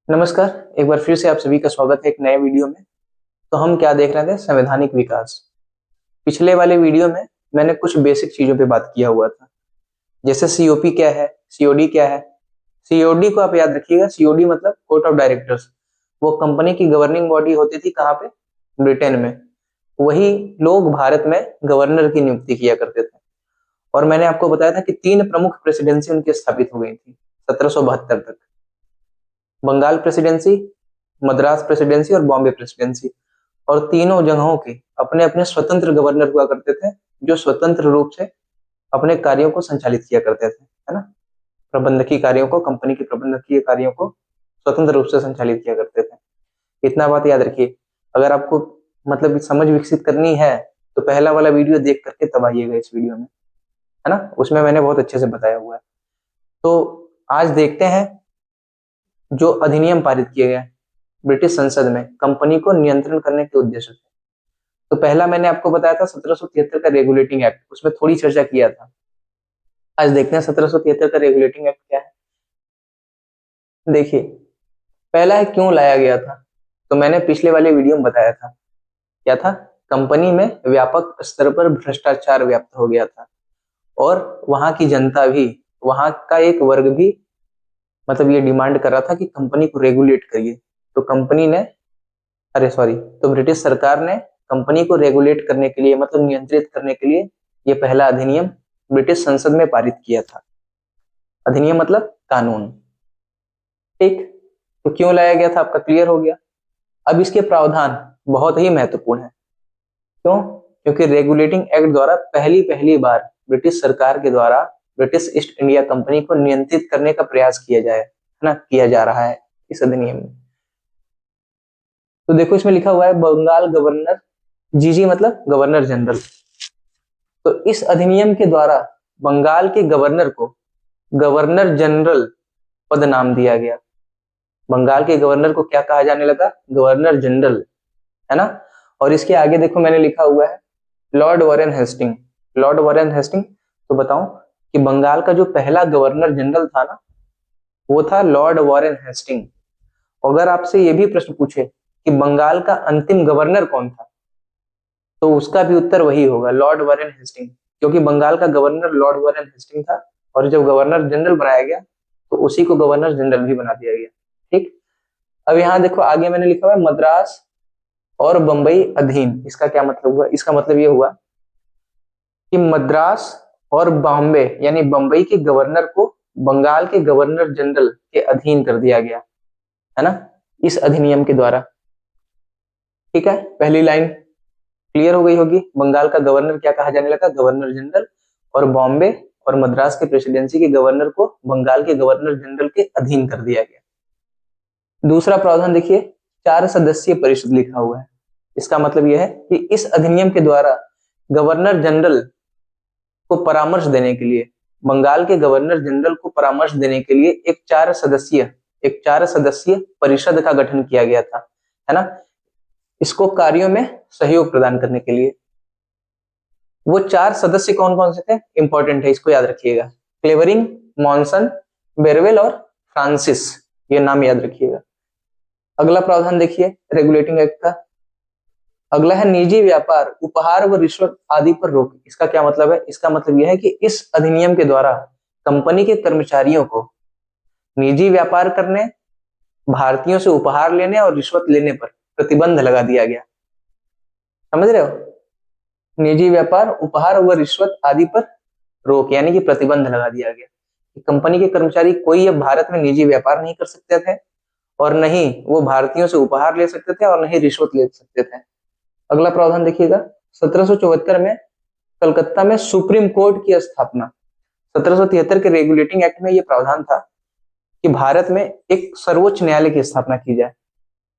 नमस्कार। एक बार फिर से आप सभी का स्वागत है एक नए वीडियो में। तो हम क्या देख रहे थे? संवैधानिक विकास। पिछले वाले वीडियो में मैंने कुछ बेसिक चीजों पे बात किया हुआ था, जैसे सीओपी क्या है, सीओडी क्या है। सीओडी को आप याद रखिएगा, सीओडी मतलब कोर्ट ऑफ डायरेक्टर्स। वो कंपनी की गवर्निंग बॉडी होती थी, कहाँ पे? ब्रिटेन में। वही लोग भारत में गवर्नर की नियुक्ति किया करते थे। और मैंने आपको बताया था कि तीन प्रमुख प्रेसिडेंसी उनकी स्थापित हो गई थी 1772 तक। बंगाल प्रेसिडेंसी, मद्रास प्रेसिडेंसी और बॉम्बे प्रेसिडेंसी। और तीनों जगहों के अपने अपने स्वतंत्र गवर्नर हुआ करते थे, जो स्वतंत्र रूप से अपने कार्यों को संचालित किया करते थे, है ना। प्रबंधकीय कार्यों को, कंपनी के प्रबंधकीय कार्यों को स्वतंत्र रूप से संचालित किया करते थे। इतना बात याद रखिए। अगर आपको मतलब समझ विकसित करनी है तो पहला वाला वीडियो देख करके तब आइएगा इस वीडियो में, है ना। उसमें मैंने बहुत अच्छे से बताया हुआ है। तो आज देखते हैं जो अधिनियम पारित किए गए ब्रिटिश संसद में कंपनी को नियंत्रण करने के उद्देश्य से। तो पहला मैंने आपको बताया था 1773 का रेगुलेटिंग एक्ट, उसमें थोड़ी चर्चा किया था। आज देखते हैं 1773 का रेगुलेटिंग एक्ट क्या है। देखिए, पहला है क्यों लाया गया था। तो मैंने पिछले वाले वीडियो में बताया था, क्या था? कंपनी में व्यापक स्तर पर भ्रष्टाचार व्याप्त हो गया था, और वहां की जनता भी, वहां का एक वर्ग भी मतलब ये डिमांड कर रहा था कि कंपनी को रेगुलेट करिए। तो कंपनी ने, अरे सॉरी, तो ब्रिटिश सरकार ने कंपनी को रेगुलेट करने के लिए, मतलब नियंत्रित करने के लिए, ये पहला अधिनियम ब्रिटिश संसद में पारित किया था। अधिनियम मतलब कानून। ठीक। तो क्यों लाया गया था, आपका क्लियर हो गया। अब इसके प्रावधान बहुत ही महत्वपूर्ण है। क्यों? क्योंकि रेगुलेटिंग एक्ट द्वारा पहली पहली बार ब्रिटिश सरकार के द्वारा ब्रिटिश ईस्ट इंडिया कंपनी को नियंत्रित करने का प्रयास किया जाए, है ना, किया जा रहा है इस अधिनियम में। तो देखो, इसमें लिखा हुआ है बंगाल गवर्नर, जीजी मतलब गवर्नर जनरल। तो इस अधिनियम के द्वारा बंगाल के गवर्नर को गवर्नर जनरल पद नाम दिया गया। बंगाल के गवर्नर को क्या कहा जाने लगा? गवर्नर जनरल, है ना। और इसके आगे देखो मैंने लिखा हुआ है Lord Warren Hastings. Lord Warren Hastings, तो बताऊं कि बंगाल का जो पहला गवर्नर जनरल था ना, वो था लॉर्ड वॉरेन हेस्टिंग। अगर आपसे ये भी प्रश्न पूछे कि बंगाल का अंतिम गवर्नर कौन था, तो उसका भी उत्तर वही होगा, लॉर्ड वॉरेन हेस्टिंग। क्योंकि बंगाल का गवर्नर लॉर्ड वॉरेन हेस्टिंग था, और जब गवर्नर जनरल बनाया गया तो उसी को गवर्नर जनरल भी बना दिया गया। ठीक। अब यहाँ देखो आगे मैंने लिखा हुआ है मद्रास और बंबई अधीन। इसका क्या मतलब हुआ? इसका मतलब ये हुआ कि मद्रास और बॉम्बे यानी बंबई के गवर्नर को बंगाल के गवर्नर जनरल के अधीन कर दिया गया, है ना, इस अधिनियम के द्वारा। ठीक है, पहली लाइन क्लियर हो गई होगी। बंगाल का गवर्नर क्या कहा जाने लगा? Governor general. और बॉम्बे और मद्रास के प्रेसिडेंसी के गवर्नर को बंगाल के गवर्नर जनरल के अधीन कर दिया गया। दूसरा प्रावधान देखिए, 4 सदस्यीय परिषद लिखा हुआ है। इसका मतलब यह है कि इस अधिनियम के द्वारा गवर्नर जनरल को परामर्श देने के लिए, बंगाल के गवर्नर जनरल को परामर्श देने के लिए एक चार सदस्यीय परिषद का गठन किया गया था, है ना, इसको कार्यों में सहयोग प्रदान करने के लिए। वो 4 सदस्य कौन कौन से थे? इंपॉर्टेंट है, इसको याद रखिएगा। क्लेवरिंग, मॉनसन, बेरवेल और फ्रांसिस, ये नाम याद रखिएगा। अगला प्रावधान देखिए रेगुलेटिंग एक्ट का। अगला है निजी व्यापार, उपहार व रिश्वत आदि पर रोक। इसका क्या मतलब है? इसका मतलब यह है कि इस अधिनियम के द्वारा कंपनी के कर्मचारियों को निजी व्यापार करने, भारतीयों से उपहार लेने और रिश्वत लेने पर प्रतिबंध लगा दिया गया। समझ रहे हो? निजी व्यापार, उपहार व रिश्वत आदि पर रोक यानी कि प्रतिबंध लगा दिया गया। कंपनी के कर्मचारी कोई अब भारत में निजी व्यापार नहीं कर सकते थे, और नहीं वो भारतीयों से उपहार ले सकते थे, और नहीं रिश्वत ले सकते थे। अगला प्रावधान देखिएगा, 1774 में कलकत्ता में सुप्रीम कोर्ट की स्थापना। 1773 के रेगुलेटिंग एक्ट में यह प्रावधान था कि भारत में एक सर्वोच्च न्यायालय की स्थापना की जाए।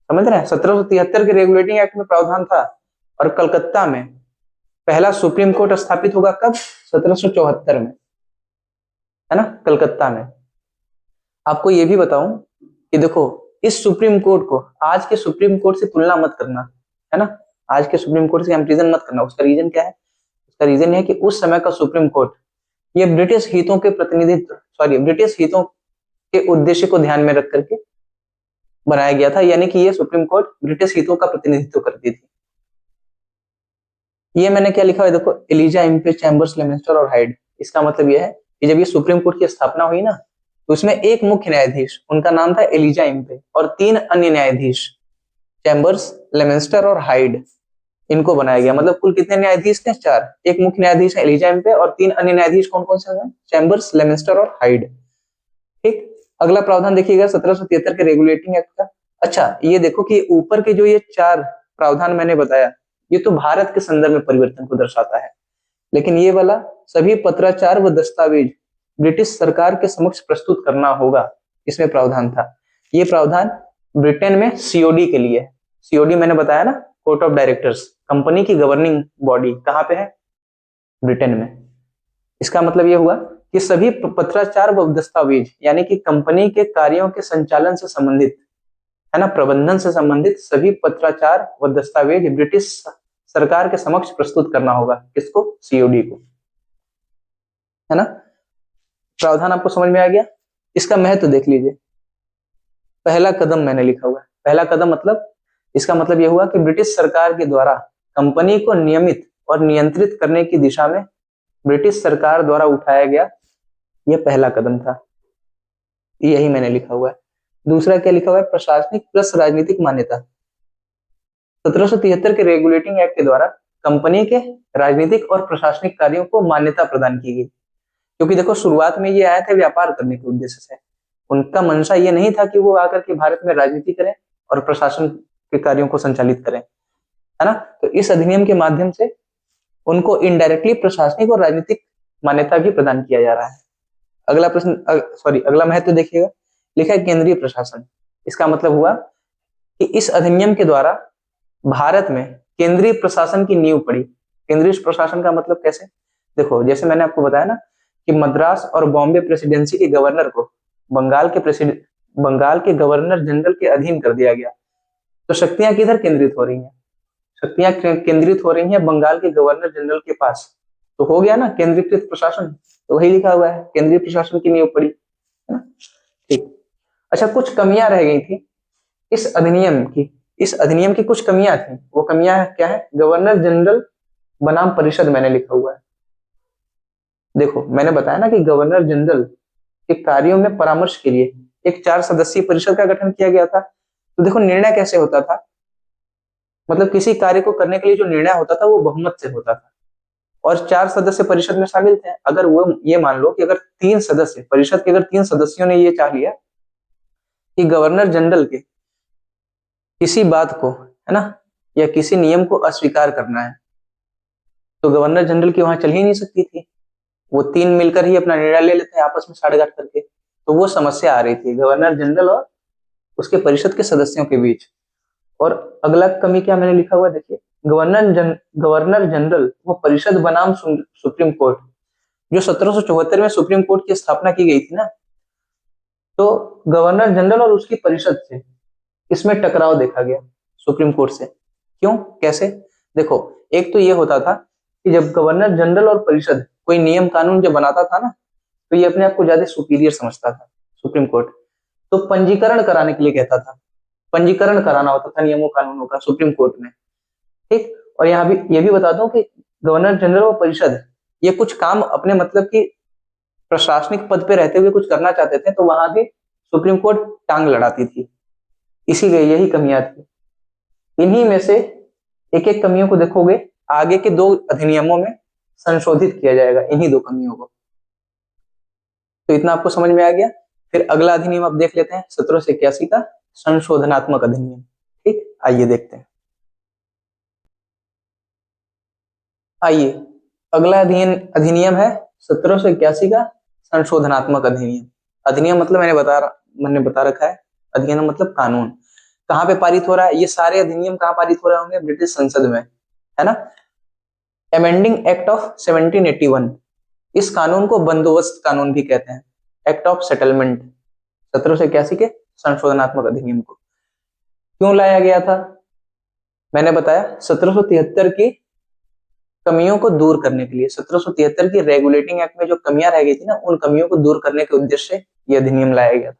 समझ रहे हैं? 1773 के रेगुलेटिंग एक्ट में प्रावधान था, और कलकत्ता में पहला सुप्रीम कोर्ट स्थापित होगा कब? 1774 में, है ना, कलकत्ता में। आपको यह भी बताऊं कि देखो, इस सुप्रीम कोर्ट को आज के सुप्रीम कोर्ट से तुलना मत करना, है ना। आज के सुप्रीम कोर्ट से कंपैरिजन मत करना। उसका रीजन क्या है? उसका रीजन है कि उस समय का सुप्रीम कोर्ट ये ब्रिटिश हितों के प्रतिनिधित्व, सॉरी, ब्रिटिश हितों के उद्देश्य को ध्यान में रख करके बनाया गया था, यानी कि ये सुप्रीम कोर्ट ब्रिटिश हितों का प्रतिनिधित्व करती थी। ये मैंने क्या लिखा है देखो, एलिजा इम्पे चैम्बर्स लेमिस्टर और हाइड। इसका मतलब यह है कि जब ये सुप्रीम कोर्ट की स्थापना हुई ना, तो उसमें एक मुख्य न्यायाधीश, उनका नाम था एलिजा इम्पे, और 3 अन्य न्यायाधीश चैम्बर्स, लेमिस्टर और हाइड, इनको बनाया गया। मतलब कुल कितने न्यायाधीश थे? 4। एक मुख्य न्यायाधीश है एलिजा इम्पे और 3 अन्य न्यायाधीश कौन कौन से हैं? चैम्बर्स, लेमिस्टर और हाइड। ठीक। अगला प्रावधान देखिएगा 1773 के रेगुलेटिंग एक्ट का। अच्छा, ये देखो कि ऊपर के जो ये 4 प्रावधान मैंने बताया, ये तो भारत के संदर्भ में परिवर्तन को दर्शाता है, लेकिन ये वाला सभी पत्राचार व दस्तावेज ब्रिटिश सरकार के समक्ष प्रस्तुत करना होगा, इसमें प्रावधान था। ये प्रावधान ब्रिटेन में सीओडी के लिए। सीओडी मैंने बताया ना, कोर्ट ऑफ डायरेक्टर्स, कंपनी की गवर्निंग बॉडी कहाँ पे है? ब्रिटेन में। इसका मतलब यह हुआ कि सभी पत्राचार व दस्तावेज, यानी कि कंपनी के कार्यों के संचालन से संबंधित, है ना, प्रबंधन से संबंधित सभी पत्राचार व दस्तावेज ब्रिटिश सरकार के समक्ष प्रस्तुत करना होगा। किसको? सीओडी को, है ना। प्रावधान आपको समझ में आ गया? इसका महत्व देख लीजिए। पहला कदम मैंने लिखा हुआ है। पहला कदम मतलब, इसका मतलब यह हुआ कि ब्रिटिश सरकार के द्वारा कंपनी को नियमित और नियंत्रित करने की दिशा में ब्रिटिश सरकार द्वारा उठाया गया यह पहला कदम था। यही मैंने लिखा हुआ है। दूसरा क्या लिखा हुआ है? प्रशासनिक प्लस राजनीतिक मान्यता। 1773 के रेगुलेटिंग एक्ट के द्वारा कंपनी के राजनीतिक और प्रशासनिक कार्यों को मान्यता प्रदान की गई। क्योंकि देखो, शुरुआत में ये आए थे व्यापार करने के उद्देश्य से, उनका मंशा ये नहीं था कि वो आकर के भारत में राजनीति करें और प्रशासन के कार्यों को संचालित करें, है ना। तो इस अधिनियम के माध्यम से उनको इनडायरेक्टली प्रशासनिक और राजनीतिक मान्यता भी प्रदान किया जा रहा है। अगला प्रश्न, अगला महत्व देखिएगा, लिखा है केंद्रीय प्रशासन। इसका मतलब हुआ कि इस अधिनियम के द्वारा भारत में केंद्रीय प्रशासन की नींव पड़ी। केंद्रीय प्रशासन का मतलब कैसे? देखो, जैसे मैंने आपको बताया ना कि मद्रास और बॉम्बे प्रेसिडेंसी के गवर्नर को बंगाल के गवर्नर जनरल के अधीन कर दिया गया। तो शक्तियां किधर केंद्रित हो रही हैं? शक्तियां केंद्रित हो रही हैं बंगाल के गवर्नर जनरल के पास। तो हो गया ना केंद्रीकृत प्रशासन। तो वही लिखा हुआ है, केंद्रीय प्रशासन की नींव पड़ी, है ना। ठीक। अच्छा, कुछ कमियां रह गई थी इस अधिनियम की। इस अधिनियम की कुछ कमियां थी। वो कमियां क्या है? गवर्नर जनरल बनाम परिषद मैंने लिखा हुआ है। देखो, मैंने बताया ना कि गवर्नर जनरल के कार्यों में परामर्श के लिए एक 4 सदस्यीय परिषद का गठन किया गया था। तो देखो, निर्णय कैसे होता था? मतलब किसी कार्य को करने के लिए जो निर्णय होता था वो बहुमत से होता था, और 4 सदस्य परिषद में शामिल थे। अगर वो ये मान लो कि अगर 3 सदस्य परिषद के, अगर 3 सदस्यों ने ये चाह लिया कि गवर्नर जनरल के किसी बात को, है ना, या किसी नियम को अस्वीकार करना है, तो गवर्नर जनरल की वहां चल ही नहीं सकती थी। वो 3 मिलकर ही अपना निर्णय ले लेते हैं आपस में साठगांठ करके। तो वो समस्या आ रही थी गवर्नर जनरल और उसके परिषद के सदस्यों के बीच। और अगला कमी क्या मैंने लिखा हुआ, देखिए, गवर्नर जनरल वो परिषद बनाम सुप्रीम कोर्ट, जो 1774 में सुप्रीम कोर्ट की स्थापना की गई थी ना, तो गवर्नर जनरल और उसकी परिषद से इसमें टकराव देखा गया सुप्रीम कोर्ट से। क्यों? कैसे? देखो, एक तो ये होता था कि जब गवर्नर जनरल और परिषद कोई नियम कानून जब बनाता था ना, तो ये अपने आप को ज्यादा सुपीरियर समझता था सुप्रीम कोर्ट। तो पंजीकरण कराने के लिए कहता था, पंजीकरण कराना होता था नियमों कानूनों का सुप्रीम कोर्ट में। ठीक। और यहाँ भी ये भी बता दूं कि गवर्नर जनरल और परिषद ये कुछ काम अपने मतलब कि प्रशासनिक पद पे रहते हुए कुछ करना चाहते थे, तो वहां भी सुप्रीम कोर्ट टांग लड़ाती थी। इसीलिए यही कमियां थी। इन्हीं में से एक एक कमियों को देखोगे आगे के 2 अधिनियमों में संशोधित किया जाएगा, इन्हीं 2 कमियों को। तो इतना आपको समझ में आ गया। फिर अगला अधिनियम आप देख लेते हैं 1781 का संशोधनात्मक अधिनियम। ठीक, आइए देखते हैं। आइए, अगला अधिनियम है 1781 का संशोधनात्मक अधिनियम। अधिनियम मतलब मैंने बता रखा है, अधिनियम मतलब कानून। कहाँ पे पारित हो रहा है? ये सारे अधिनियम कहाँ पारित हो रहे होंगे? ब्रिटिश संसद में, है ना। अमेंडिंग एक्ट ऑफ 1781, इस कानून को बंदोबस्त कानून भी कहते हैं। एक्ट ऑफ सेटलमेंट, 1781 के संशोधनात्मक अधिनियम को क्यों लाया गया था? मैंने बताया 1773 की कमियों को दूर करने के लिए। 1773 की रेगुलेटिंग एक्ट में जो कमियां रह गई थी ना, उन कमियों को दूर करने के उद्देश्य से यह अधिनियम लाया गया था।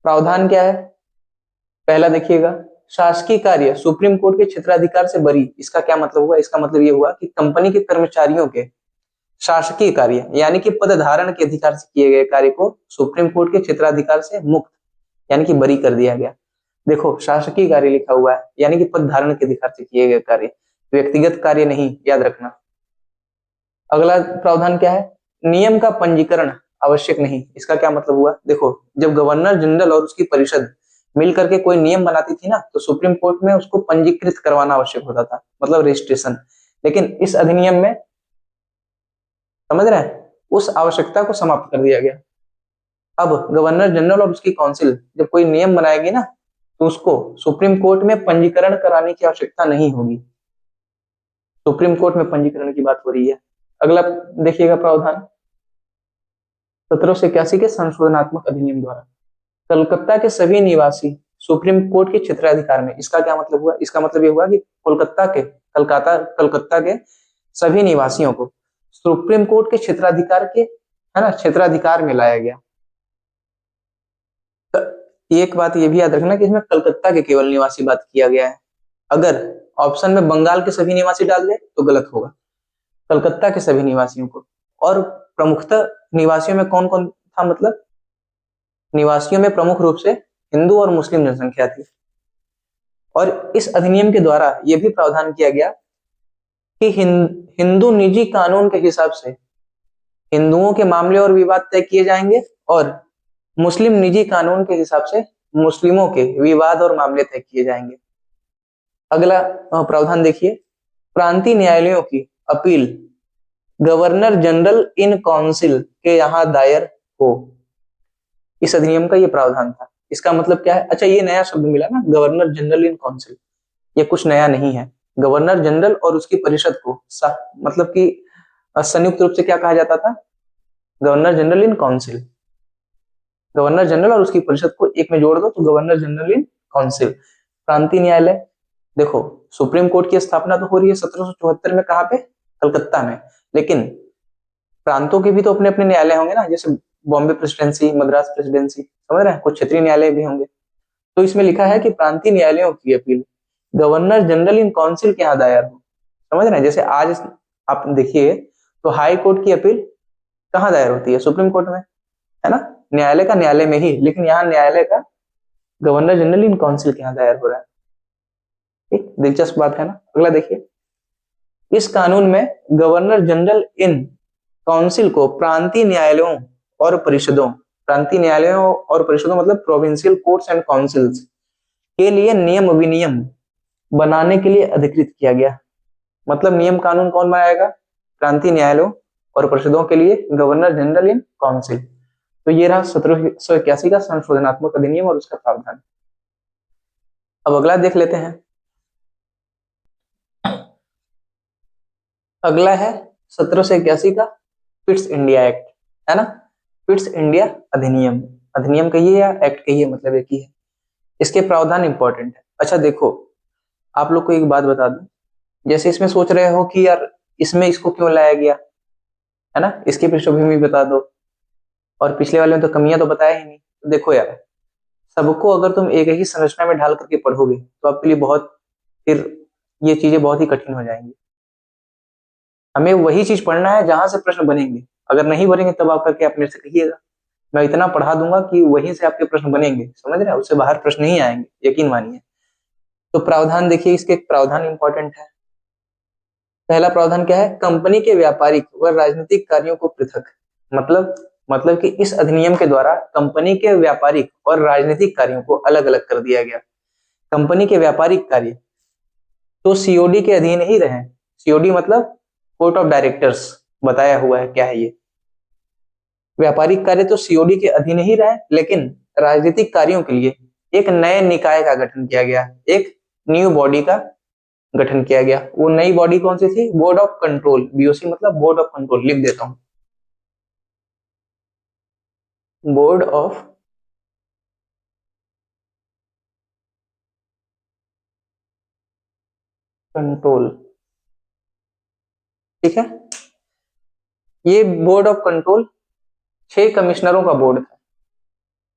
प्रावधान क्या है? पहला देखिएगा, शासकीय कार्य सुप्रीम कोर्ट के क्षेत्राधिकार से बरी। इसका क्या मतलब हुआ? इसका मतलब ये हुआ कि कंपनी के कर्मचारियों के शासकीय कार्य यानी कि पद धारण के अधिकार से किए गए कार्य को सुप्रीम कोर्ट के क्षेत्राधिकार से मुक्त यानी कि बरी कर दिया गया। देखो, शासकीय कार्य लिखा हुआ है यानी कि पद धारण के अधिकार से किए गए कार्य, व्यक्तिगत कार्य नहीं, याद रखना। अगला प्रावधान क्या है? नियम का पंजीकरण आवश्यक नहीं। इसका क्या मतलब हुआ? देखो, जब गवर्नर जनरल और उसकी परिषद मिल करके कोई नियम बनाती थी ना, तो सुप्रीम कोर्ट में उसको पंजीकृत करवाना आवश्यक होता था, मतलब रजिस्ट्रेशन। लेकिन इस अधिनियम में, समझ रहे हैं, उस आवश्यकता को समाप्त कर दिया गया। अब गवर्नर जनरल और उसकी काउंसिल जब कोई नियम बनाएगी ना, तो उसको सुप्रीम कोर्ट में पंजीकरण कराने की आवश्यकता नहीं होगी। सुप्रीम कोर्ट में पंजीकरण की बात हो रही है। अगला देखिएगा प्रावधान, 1781 के संशोधनात्मक अधिनियम द्वारा कलकत्ता के सभी निवासी सुप्रीम कोर्ट के क्षेत्राधिकार में। इसका क्या मतलब हुआ? इसका मतलब ये हुआ कि कलकत्ता के सभी निवासियों को सुप्रीम कोर्ट के क्षेत्राधिकार के, है ना, क्षेत्राधिकार में लाया गया। तो एक बात ये भी याद रखना कि इसमें कलकत्ता के केवल निवासी बात किया गया है। अगर ऑप्शन में बंगाल के सभी निवासी डाल दे तो गलत होगा। कलकत्ता के सभी निवासियों को, और प्रमुखतः निवासियों में कौन कौन था? मतलब निवासियों में प्रमुख रूप से हिंदू और मुस्लिम जनसंख्या थी। और इस अधिनियम के द्वारा यह भी प्रावधान किया गया कि हिंदू निजी कानून के हिसाब से हिंदुओं के मामले और विवाद तय किए जाएंगे, और मुस्लिम निजी कानून के हिसाब से मुस्लिमों के विवाद और मामले तय किए जाएंगे। अगला प्रावधान देखिए, प्रांतीय न्यायालयों की appeal governor general in council के यहाँ दायर हो। इस अधिनियम का ये प्रावधान था। इसका मतलब क्या है? अच्छा, ये नया शब्द मिला ना, गवर्नर जनरल इन काउंसिल, ये कुछ नया नहीं है। गवर्नर जनरल और उसकी परिषद को मतलब कि संयुक्त रूप से क्या कहा जाता था? Governor general in council. Governor general और उसकी परिषद को एक में जोड़ दो तो गवर्नर जनरल इन काउंसिल। प्रांतीय न्यायालय, देखो, सुप्रीम कोर्ट की स्थापना तो हो रही है 1774 में, कहाँ पे? कलकत्ता में। लेकिन प्रांतों के भी तो अपने अपने न्यायालय होंगे ना, जैसे बॉम्बे प्रेसिडेंसी, मद्रास प्रेसिडेंसी, समझ रहे हैं, कुछ क्षेत्रीय न्यायालय भी होंगे। तो इसमें लिखा है कि प्रांतीय न्यायालयों की appeal governor general in council के यहाँ दायर हो। समझ रहे हैं? जैसे आज आप देखिए तो हाई कोर्ट की अपील कहाँ दायर होती है? सुप्रीम कोर्ट में, है ना, न्यायालय का न्यायालय में ही। लेकिन यहाँ न्यायालय का गवर्नर जनरल इन काउंसिल के यहाँ दायर हो रहा है। एक दिलचस्प बात है ना। अगला देखिए, इस कानून में गवर्नर जनरल इन काउंसिल को प्रांतीय न्यायालयों और परिषदों, प्रांतीय न्यायालयों और परिषदों मतलब प्रोविंशियल कोर्ट्स एंड काउंसिल्स के लिए नियम विनियम बनाने के लिए अधिकृत किया गया। मतलब नियम कानून कौन बनाएगा? प्रांतीय न्यायालयों और परिषदों के लिए गवर्नर जनरल इन काउंसिल। तो ये रहा 1781 का संशोधनात्मक अधिनियम और उसका प्रावधान। अब अगला देख लेते हैं। अगला है 1781 का पिट्स इंडिया एक्ट, है ना, पिट्स इंडिया अधिनियम। अधिनियम कहिए या एक्ट कहिए, मतलब एक ही है। इसके प्रावधान इंपॉर्टेंट है। अच्छा देखो, आप लोग को एक बात बता दूं, जैसे इसमें सोच रहे हो कि यार इसमें इसको क्यों लाया गया, है ना, इसकी पृष्ठभूमि बता दो, और पिछले वाले में तो कमियां तो बताया ही नहीं। तो देखो यार, सबको अगर तुम एक ही संरचना में ढाल करके पढ़ोगे तो आपके लिए बहुत, फिर ये चीजें बहुत ही कठिन हो जाएंगी। हमें वही चीज पढ़ना है जहां से प्रश्न बनेंगे। अगर नहीं बनेंगे तब आप करके अपने से कहिएगा। मैं इतना पढ़ा दूंगा कि वहीं से आपके प्रश्न बनेंगे, समझ रहे हैं, उससे बाहर प्रश्न नहीं आएंगे, यकीन मानिए। तो प्रावधान देखिए, इसके प्रावधान इंपॉर्टेंट है। पहला प्रावधान क्या है? कंपनी के व्यापारिक व राजनीतिक कार्यों को पृथक, मतलब कि इस अधिनियम के द्वारा कंपनी के व्यापारिक और राजनीतिक कार्यों को अलग अलग कर दिया गया। कंपनी के व्यापारिक कार्य तो सीओडी के अधीन ही रहे। सीओडी मतलब कोर्ट ऑफ डायरेक्टर्स, बताया हुआ है क्या है ये। व्यापारिक कार्य तो सीओडी के अधीन ही रहे, लेकिन राजनीतिक कार्यों के लिए एक नए निकाय का गठन किया गया, एक न्यू बॉडी का गठन किया गया। वो नई बॉडी कौन सी थी? बोर्ड ऑफ कंट्रोल, बीओसी मतलब बोर्ड ऑफ कंट्रोल, लिख देता हूं, बोर्ड ऑफ कंट्रोल। ठीक है, ये बोर्ड ऑफ कंट्रोल 6 कमिश्नरों का बोर्ड था,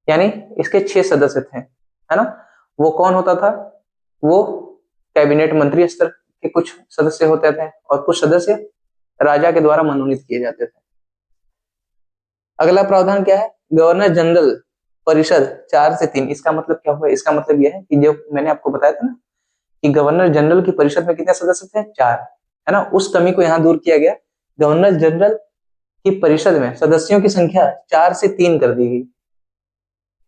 यानी इसके 6 सदस्य थे, है ना। वो कौन होता था? वो कैबिनेट मंत्री स्तर के कुछ सदस्य होते थे और कुछ सदस्य राजा के द्वारा मनोनीत किए जाते थे। अगला प्रावधान क्या है? गवर्नर जनरल परिषद 4 से 3। इसका मतलब क्या हुआ? इसका मतलब यह है कि जो मैंने आपको बताया था ना कि गवर्नर जनरल की परिषद में कितने सदस्य थे? 4, है ना। उस कमी को यहाँ दूर किया गया। गवर्नर जनरल की परिषद में सदस्यों की संख्या 4 से 3 कर दी गई।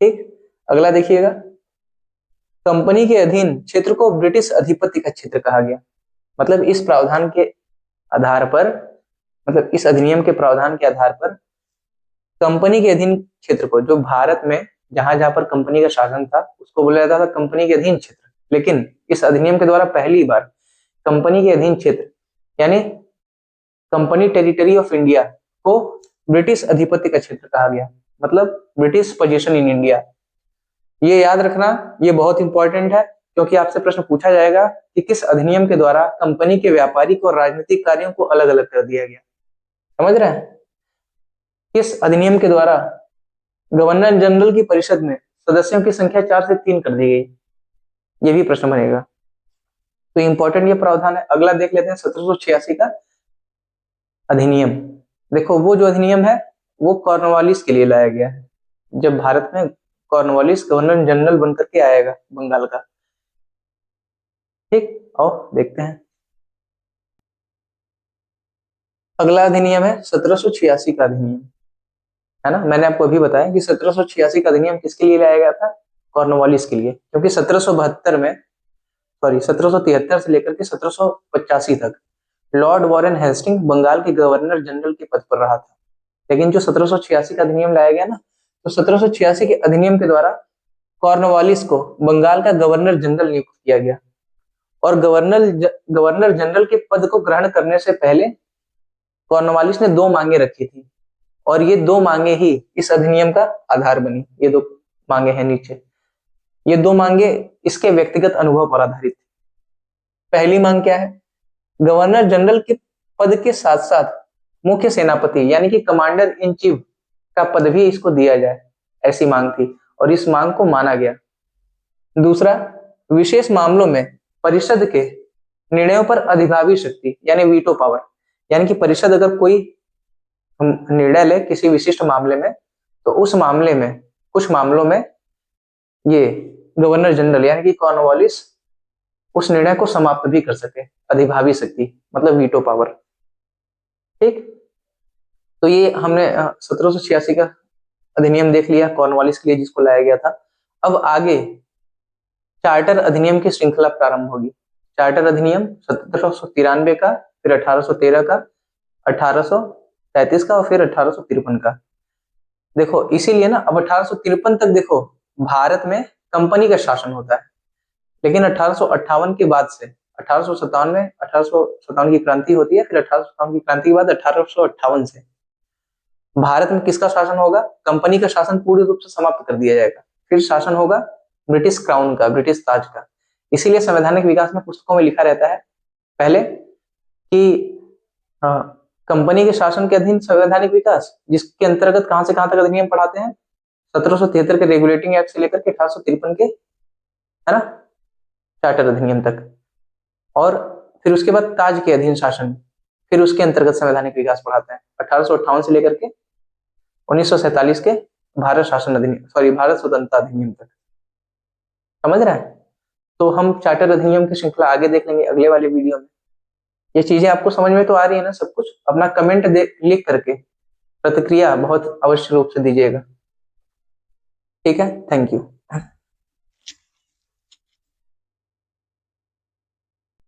ठीक, अगला देखिएगा, कंपनी के अधीन क्षेत्र को ब्रिटिश अधिपत्य का क्षेत्र कहा गया। मतलब इस प्रावधान के आधार पर, मतलब इस अधिनियम के प्रावधान के आधार पर कंपनी के अधीन क्षेत्र को, जो भारत में जहां जहां पर कंपनी का शासन था उसको बोला जाता था कंपनी के अधीन क्षेत्र। लेकिन इस अधिनियम के द्वारा पहली बार कंपनी के अधीन क्षेत्र यानी कंपनी टेरिटरी ऑफ इंडिया को ब्रिटिश अधिपत्य का क्षेत्र कहा गया, मतलब ब्रिटिश पोजीशन इन इंडिया। ये याद रखना, ये बहुत इंपॉर्टेंट है, क्योंकि आपसे प्रश्न पूछा जाएगा कि किस अधिनियम के द्वारा कंपनी के व्यापारिक और राजनीतिक कार्यों को अलग अलग कर दिया गया। समझ रहे हैं? किस अधिनियम के द्वारा गवर्नर जनरल की परिषद में सदस्यों की संख्या 4 से 3 कर दी गई? ये भी प्रश्न बनेगा, तो इंपॉर्टेंट ये प्रावधान है। अगला देख लेते हैं 1786 का अधिनियम। देखो, वो जो अधिनियम है वो कॉर्नवालिस के लिए लाया गया है, जब भारत में कॉर्नवालिस गवर्नर जनरल बनकर के आएगा बंगाल का। ठीक, आओ देखते हैं। अगला अधिनियम है 1786 का अधिनियम, है ना। मैंने आपको अभी बताया कि 1786 का अधिनियम किसके लिए लाया गया था? कॉर्नवालिस के लिए, क्योंकि 1772 में, सॉरी 1773 से लेकर के 1785 तक लॉर्ड वॉरेन हेस्टिंग बंगाल के गवर्नर जनरल के पद पर रहा था। लेकिन जो 1786 का अधिनियम लाया गया ना, तो 1786 के अधिनियम के द्वारा कॉर्नवालिस को बंगाल का गवर्नर जनरल नियुक्त किया गया। और गवर्नर जनरल के पद को ग्रहण करने से पहले कॉर्नवालिस ने 2 मांगे रखी थी, और ये 2 मांगे ही इस अधिनियम का आधार बनी। ये 2 मांगे हैं नीचे। ये 2 मांगे इसके व्यक्तिगत अनुभव पर आधारित। पहली मांग क्या है? गवर्नर जनरल के पद के साथ साथ मुख्य सेनापति यानी कि कमांडर इन चीफ का पद भी इसको दिया जाए, ऐसी मांग थी, और इस मांग को माना गया। दूसरा, विशेष मामलों में परिषद के निर्णयों पर अधिभावी शक्ति यानी वीटो पावर, यानी कि परिषद अगर कोई निर्णय ले किसी विशिष्ट मामले में, तो उस मामले में, कुछ मामलों में ये गवर्नर जनरल यानी कि कॉर्नवालिस उस निर्णय को समाप्त भी कर सके, अधिभावी शक्ति मतलब वीटो पावर। ठीक, तो ये हमने 1786 का अधिनियम देख लिया कॉर्नवालिस के लिए जिसको लाया गया था। अब आगे चार्टर अधिनियम की श्रृंखला प्रारंभ होगी। चार्टर अधिनियम 1793 का, फिर 1813 का, 1833 का और फिर 1853 का। देखो इसीलिए ना, अब 1853 तक देखो भारत में कंपनी का शासन होता है, लेकिन 1858 के बाद से 1857 की क्रांति होती है, फिर 1857 की क्रांति के बाद 1858 से भारत में किसका शासन होगा? कंपनी का शासन पूर्ण रूप से समाप्त कर दिया जाएगा। फिर शासन होगा ब्रिटिश क्राउन का, ब्रिटिश ताज का। इसीलिए संवैधानिक विकास में पुस्तकों में लिखा रहता है पहले कि कंपनी के शासन के अधीन संवैधानिक विकास, जिसके अंतर्गत कहां से कहां तक अधिनियम पढ़ाते हैं? 1773 के रेगुलेटिंग एक्ट से लेकर के 1853 के, है ना, चार्टर अधिनियम तक। और फिर उसके बाद ताज के अधीन शासन, फिर उसके अंतर्गत संवैधानिक विकास पढ़ाते हैं 1858 से लेकर के 1947 के भारत शासन अधिनियम, सॉरी भारत स्वतंत्रता अधिनियम तक। समझ रहे हैं? तो हम चार्टर अधिनियम की श्रृंखला आगे देख लेंगे अगले वाले वीडियो में। ये चीजें आपको समझ में तो आ रही है ना सब कुछ? अपना कमेंट लिख करके प्रतिक्रिया बहुत अवश्य रूप से दीजिएगा। ठीक है, थैंक यू।